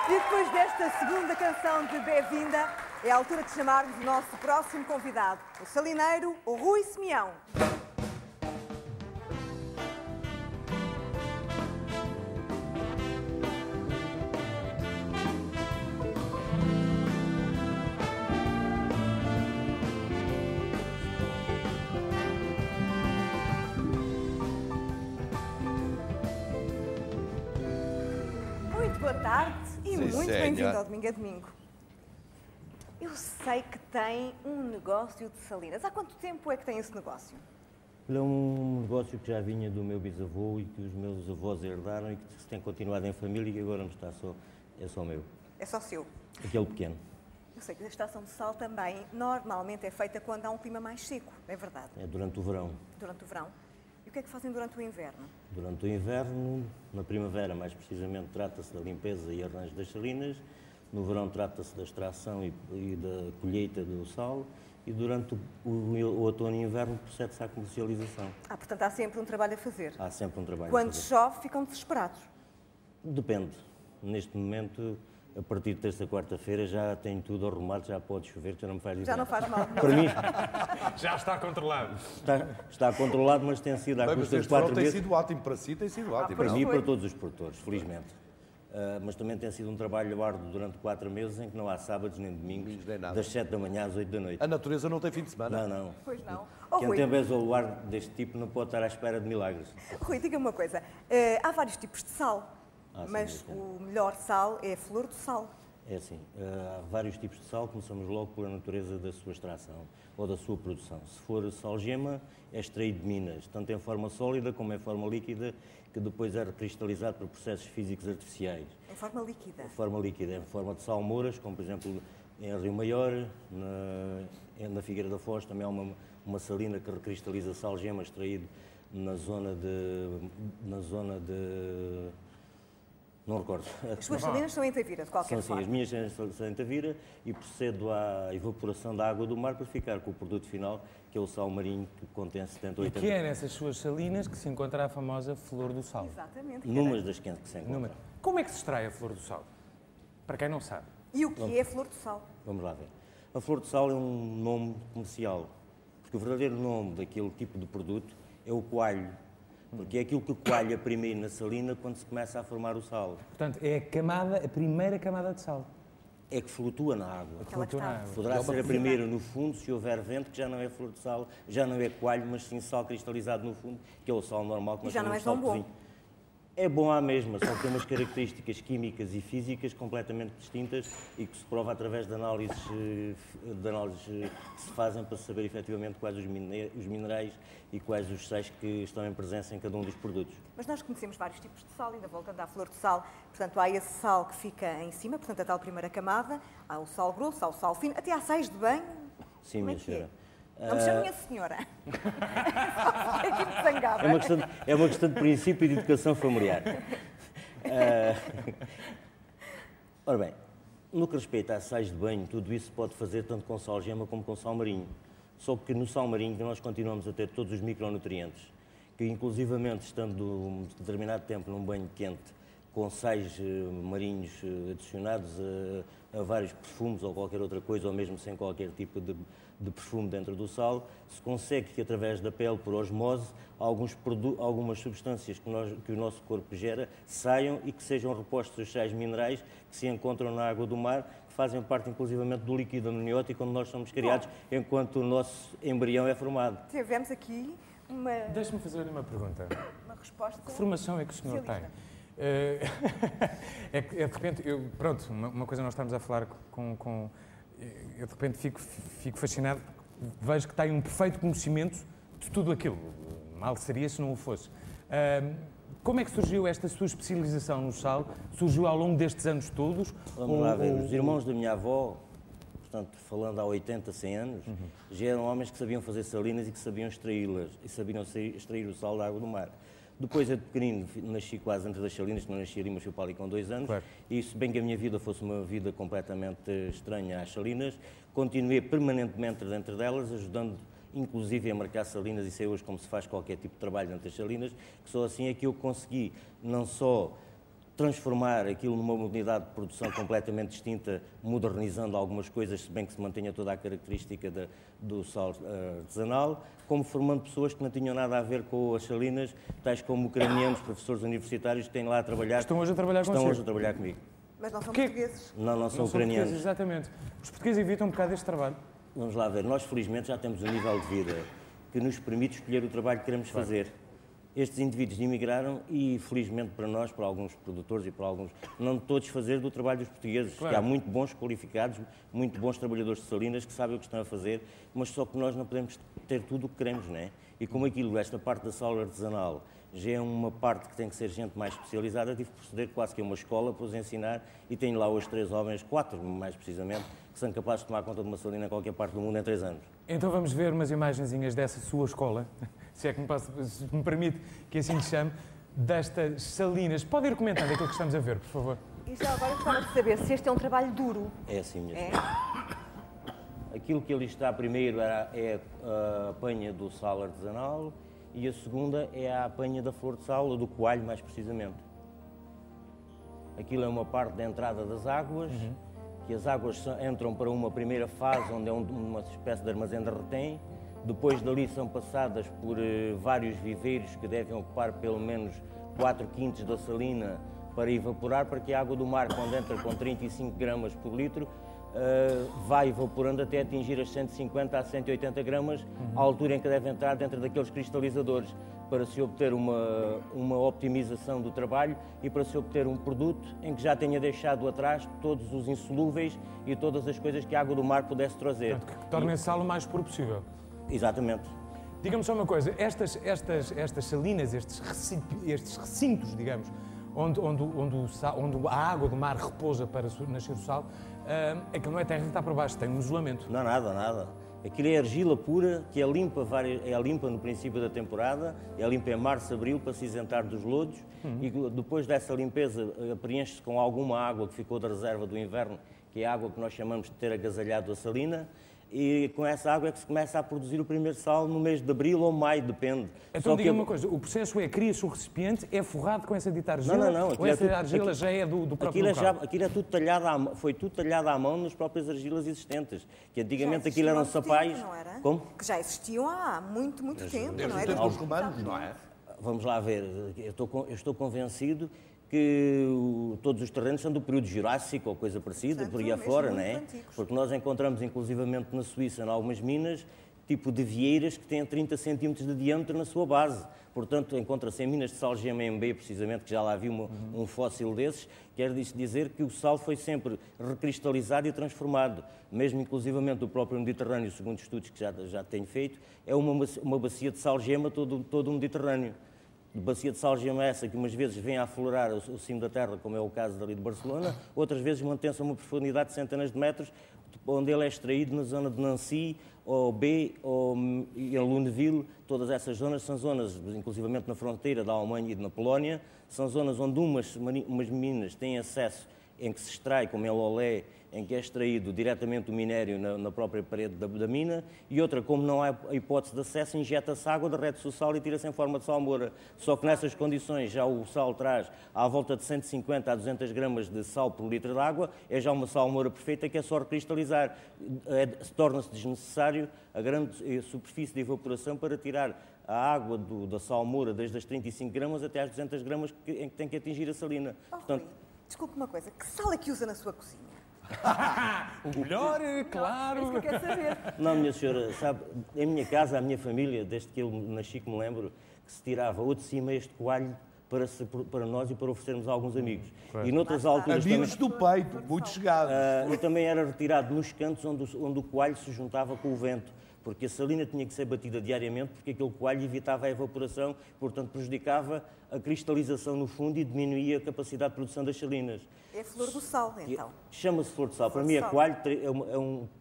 E depois desta segunda canção de Bem-vinda, é a altura de chamarmos o nosso próximo convidado, o salineiro, o Rui Simeão. Muito boa tarde e muito bem-vindo ao Domingo a Domingo. Eu sei que tem um negócio de salinas. Há quanto tempo é que tem esse negócio? É um negócio que já vinha do meu bisavô e que os meus avós herdaram e que se tem continuado em família e que agora é só meu. É só seu? Aquele pequeno. Eu sei que a estação de sal também normalmente é feita quando há um clima mais seco, é verdade? É durante o verão. Durante o verão. E o que é que fazem durante o inverno? Durante o inverno, na primavera mais precisamente, trata-se da limpeza e arranjo das salinas. No verão trata-se da extração e da colheita do sal. E durante o outono e inverno procede-se à comercialização. Portanto há sempre um trabalho a fazer. Há sempre um trabalho Quando a fazer. chove, ficam desesperados. Depende. Neste momento, a partir de terça, quarta-feira, já tenho tudo arrumado, já pode chover, já não me faz diferença. Já não faz mal. Para mim, já está controlado. Está controlado, mas tem sido à custa de 4 meses. Tem sido ótimo para si, tem sido ótimo. Para mim e para todos os produtores, felizmente. Mas também tem sido um trabalho árduo durante 4 meses em que não há sábados nem domingos, das 7 da manhã às 8 da noite. A natureza não tem fim de semana? Não. Pois não. Quem tem bens ao luar deste tipo não pode estar à espera de milagres. Rui, diga-me uma coisa. Há vários tipos de sal, mas sim. o melhor sal é a flor do sal. É assim, há vários tipos de sal, começamos logo pela natureza da sua extração ou da sua produção. Se for sal-gema, é extraído de minas, tanto em forma sólida como em forma líquida, que depois é recristalizado por processos físicos artificiais. Em forma líquida? Em forma líquida, em forma de salmouras, como por exemplo em Rio Maior, na Figueira da Foz, também há uma salina que recristaliza sal-gema extraído na zona de... Não recordo. As suas salinas são em Tavira, de qualquer Sim, forma. as minhas são em Tavira e procedo à evaporação da água do mar para ficar com o produto final, que é o sal marinho, que contém 70 ou 80%. E que é nessas suas salinas que se encontra a famosa flor do sal. Exatamente. Numas das 500 que se encontram. Como é que se extrai a flor do sal? Para quem não sabe. E o que é a flor do sal? Vamos lá ver. A flor do sal é um nome comercial, porque o verdadeiro nome daquele tipo de produto é o coalho. Porque é aquilo que coalha primeiro na salina quando se começa a formar o sal. Portanto, é a primeira camada de sal. É que flutua na água. Flutua na água. Poderá ser a primeira no fundo, se houver vento, que já não é flor de sal, já não é coalho, mas sim sal cristalizado no fundo, que é o sal normal que nós já não é chamamos de sal tão de cozinha. É bom à mesma, só que tem umas características químicas e físicas completamente distintas e que se prova através de análises que se fazem para saber efetivamente quais os minerais e quais os sais que estão em presença em cada um dos produtos. Mas nós conhecemos vários tipos de sal, ainda voltando à flor de sal. Portanto, há esse sal que fica em cima, portanto, a tal primeira camada, há o sal grosso, há o sal fino, até há sais de banho. Sim, minha senhora. Não me chame minha senhora. Aqui me zangava. É uma questão de princípio e de educação familiar. Ora bem, no que respeita a sais de banho, tudo isso se pode fazer tanto com sal-gema como com sal marinho. Só que no sal marinho nós continuamos a ter todos os micronutrientes, que inclusivamente estando um determinado tempo num banho quente, com sais marinhos adicionados a vários perfumes ou qualquer outra coisa, ou mesmo sem qualquer tipo de perfume dentro do sal, se consegue que através da pele, por osmose, algumas substâncias que o nosso corpo gera saiam e que sejam repostos os sais minerais que se encontram na água do mar, que fazem parte inclusivamente do líquido amniótico onde nós somos criados enquanto o nosso embrião é formado. Tivemos aqui uma... Deixe-me fazer-lhe uma pergunta. Uma resposta... Que formação é que o senhor tem? É de repente, pronto, uma coisa nós estamos a falar eu de repente fico fascinado, vejo que tem um perfeito conhecimento de tudo aquilo. Mal seria se não o fosse. Como é que surgiu esta sua especialização no sal? Surgiu ao longo destes anos todos? Vamos lá ver, os irmãos da minha avó, portanto, falando há 80, 100 anos, já eram homens que sabiam fazer salinas e que sabiam extraí-las, e sabiam extrair o sal da água do mar. Depois, eu de pequenino, nasci quase antes das salinas, que não nasci ali, mas fui para ali com 2 anos. Claro. E se bem que a minha vida fosse uma vida completamente estranha às salinas, continuei permanentemente dentro delas, ajudando inclusive a marcar salinas, e sei hoje como se faz qualquer tipo de trabalho dentro das salinas, que só assim é que eu consegui não só transformar aquilo numa unidade de produção completamente distinta, modernizando algumas coisas, se bem que se mantenha toda a característica do sal artesanal, como formando pessoas que não tinham nada a ver com as salinas, tais como ucranianos, professores universitários que têm lá a trabalhar. Estão hoje a trabalhar Estão consigo. hoje a trabalhar comigo. Mas não são portugueses. Não são Não ucranianos. portugueses, exatamente. Os portugueses evitam um bocado este trabalho. Vamos lá ver, nós felizmente já temos um nível de vida que nos permite escolher o trabalho que queremos fazer. Estes indivíduos emigraram e, felizmente para nós, para alguns produtores e para alguns, não todos fazer do trabalho dos portugueses, Claro. que há muito bons qualificados, muito bons trabalhadores de salinas que sabem o que estão a fazer, mas só que nós não podemos ter tudo o que queremos, não é? E como esta parte da sal artesanal já é uma parte que tem que ser gente mais especializada, tive que proceder quase que a uma escola para os ensinar e tenho lá hoje 3 homens, 4 mais precisamente, que são capazes de tomar conta de uma salina em qualquer parte do mundo em 3 anos. Então vamos ver umas imagenzinhas dessa sua escola, se é que se me permite que assim lhe chame, destas salinas. Pode ir comentando aquilo que estamos a ver, por favor. E já agora gostava de saber se este é um trabalho duro. É assim, minha É? senhora. Aquilo que ali está primeiro é a apanha do sal artesanal e a segunda é a apanha da flor de sal, ou do coalho mais precisamente. Aquilo é uma parte da entrada das águas, que as águas entram para uma primeira fase, onde é uma espécie de armazém de retém. Depois dali são passadas por vários viveiros que devem ocupar pelo menos 4/5 da salina para evaporar, para que a água do mar, quando entra com 35 gramas por litro, vai evaporando até atingir as 150 a 180 gramas, à altura em que deve entrar dentro daqueles cristalizadores, para se obter uma optimização do trabalho e para se obter um produto em que já tenha deixado atrás todos os insolúveis e todas as coisas que a água do mar pudesse trazer. Portanto, que tornem a sal o mais puro possível. Exatamente. Diga-me só uma coisa, estas salinas, estes recintos, digamos, onde a água do mar repousa para nascer o sal, aquilo não é terra que está por baixo, tem um isolamento. Não, nada. Aquilo é argila pura, que é limpa no princípio da temporada, é limpa em março, abril, para se isentar dos lodos, e depois dessa limpeza preenche-se com alguma água que ficou da reserva do inverno, que é a água que nós chamamos de ter agasalhado a salina, e com essa água é que se começa a produzir o primeiro sal no mês de abril ou maio, depende. Então diga-me uma coisa, o processo é, cria-se o recipiente, é forrado com essa dita argila? Não. Ou essa argila já é do próprio local? Aquilo é tudo talhado foi tudo talhado à mão nas próprias argilas existentes. Que antigamente Já aquilo eram existiam há muito sapais. tempo, não era? Como? Que já existiam há muito tempo, Desde não o é? tempo dos romanos, não é? Vamos lá ver, eu estou convencido que todos os terrenos são do período Jurássico ou coisa parecida, Portanto, por aí mesmo afora, muito não é? antigos. Porque nós encontramos inclusivamente na Suíça, em algumas minas, tipo de vieiras que têm 30 centímetros de diâmetro na sua base. Portanto, encontra-se em minas de sal GMB, precisamente, que já lá vi um fóssil desses, quer dizer que o sal foi sempre recristalizado e transformado. Mesmo inclusivamente o próprio Mediterrâneo, segundo estudos que já tenho feito, é uma bacia de sal-gema todo o Mediterrâneo. Bacia de sal-gema essa que umas vezes vem a aflorar o cimo da terra, como é o caso dali de Barcelona, outras vezes mantém-se a uma profundidade de centenas de metros, onde ele é extraído na zona de Nancy, ou B, ou em Lunéville. Todas essas zonas são zonas, inclusivamente na fronteira da Alemanha e na Polónia, são zonas onde umas minas têm acesso, em que se extrai, como é o Lolé, em que é extraído diretamente o minério na própria parede da mina, e outra, como não há a hipótese de acesso, injeta-se água, derrete-se o sal e tira-se em forma de salmoura. Só que nessas condições já o sal traz à volta de 150 a 200 gramas de sal por litro de água, é já uma salmoura perfeita que é só recristalizar. Torna-se desnecessário a grande superfície de evaporação para tirar a água da salmoura desde as 35 gramas até às 200 gramas em que tem que atingir a salina. Rui, desculpe uma coisa, que sal é que usa na sua cozinha? O melhor, claro. É isso que eu quero saber. Não, minha senhora, sabe, em minha casa, a minha família, desde que eu nasci que me lembro, que se tirava ou de cima este coalho para nós e para oferecermos a alguns amigos. Claro. E noutras alturas Amigos do peito, muito chegados. e também era retirado nos cantos onde o coalho se juntava com o vento, porque a salina tinha que ser batida diariamente, porque aquele coalho evitava a evaporação, portanto prejudicava a cristalização no fundo e diminuía a capacidade de produção das salinas. É a flor do sal, então. Chama-se flor de sal. Para Flor mim, de é sal. coalho,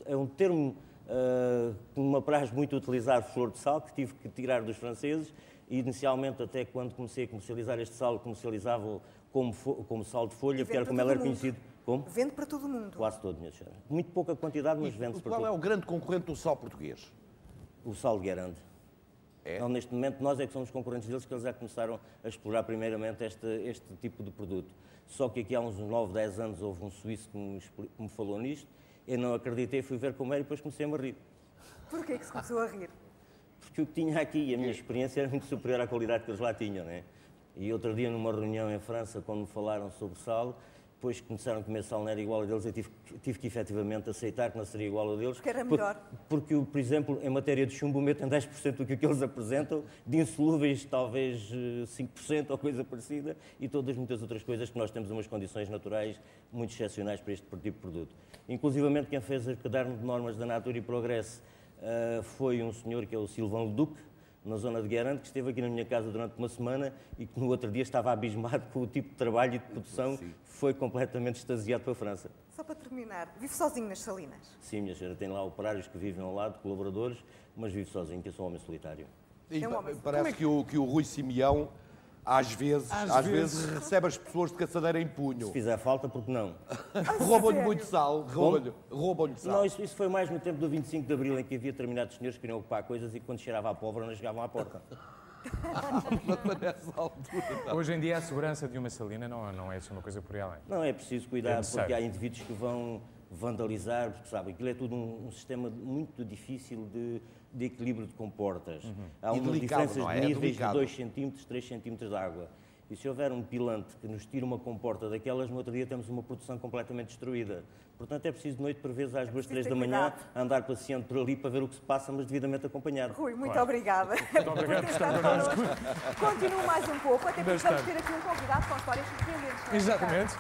é um termo que me apraz muito utilizar, flor de sal, que tive que tirar dos franceses. E inicialmente, até quando comecei a comercializar este sal, comercializava como sal de folha, porque era como ela era conhecido. Como? Vende para todo o mundo. Quase todo, minha senhora. Muito pouca quantidade, mas vende-se para Qual é todo. o grande concorrente do sal português? O sal de Guerande. Não, neste momento nós é que somos concorrentes deles, que eles já começaram a explorar primeiramente este tipo de produto. Só que aqui há uns 9, 10 anos houve um suíço que me falou nisto, eu não acreditei, fui ver como era e depois comecei-me a rir. Porquê que se começou a rir? Porque o que tinha aqui, a minha experiência era muito superior à qualidade que eles lá tinham, né? E outro dia, numa reunião em França, quando me falaram sobre sal, depois que começaram a comer sal não era igual a deles, eu tive que efetivamente aceitar que não seria igual a deles. Porque era melhor. Porque, por exemplo, em matéria de chumbo, o meu tem 10% do que eles apresentam, de insolúveis talvez 5% ou coisa parecida, e todas muitas outras coisas que nós temos umas condições naturais muito excepcionais para este tipo de produto. Inclusivamente quem fez o caderno de normas da Natura e Progresso foi um senhor que é o Sylvain Leduc, na zona de Guérande, que esteve aqui na minha casa durante uma semana e que no outro dia estava abismado com o tipo de trabalho e de produção, foi completamente extasiado para a França. Só para terminar, vive sozinho nas Salinas? Sim, minha senhora, tem lá operários que vivem ao lado, colaboradores, mas vive sozinho, que eu sou um homem solitário. E É um homem. parece que o Rui Simeão, às vezes recebe as pessoas de caçadeira em punho. Se fizer falta, porque não? Roubam-lhe sério? muito sal. Roubam-lhe sal. Não, isso foi mais no tempo do 25 de Abril, em que havia determinados senhores que queriam ocupar coisas e quando cheirava a pólvora não chegavam à porta. Nessa altura, não. Hoje em dia a segurança de uma salina não é assim uma coisa por aí além. Não, é preciso cuidar, necessário. porque há indivíduos que vão vandalizar, porque sabe, aquilo é tudo um sistema muito difícil de equilíbrio de comportas. Há E umas delicado, diferenças não é? de É níveis delicado. de 2 centímetros, 3 centímetros de água. E se houver um pilante que nos tira uma comporta daquelas, no outro dia temos uma produção completamente destruída. Portanto, é preciso de noite, por vezes, às 2, 3 da manhã, andar paciente por ali para ver o que se passa, mas devidamente acompanhado. Rui, muito obrigada. Muito obrigado por estar connosco. Continuo mais um pouco, até porque vamos Bastante. ter aqui um convidado com histórias surpreendentes. Exatamente.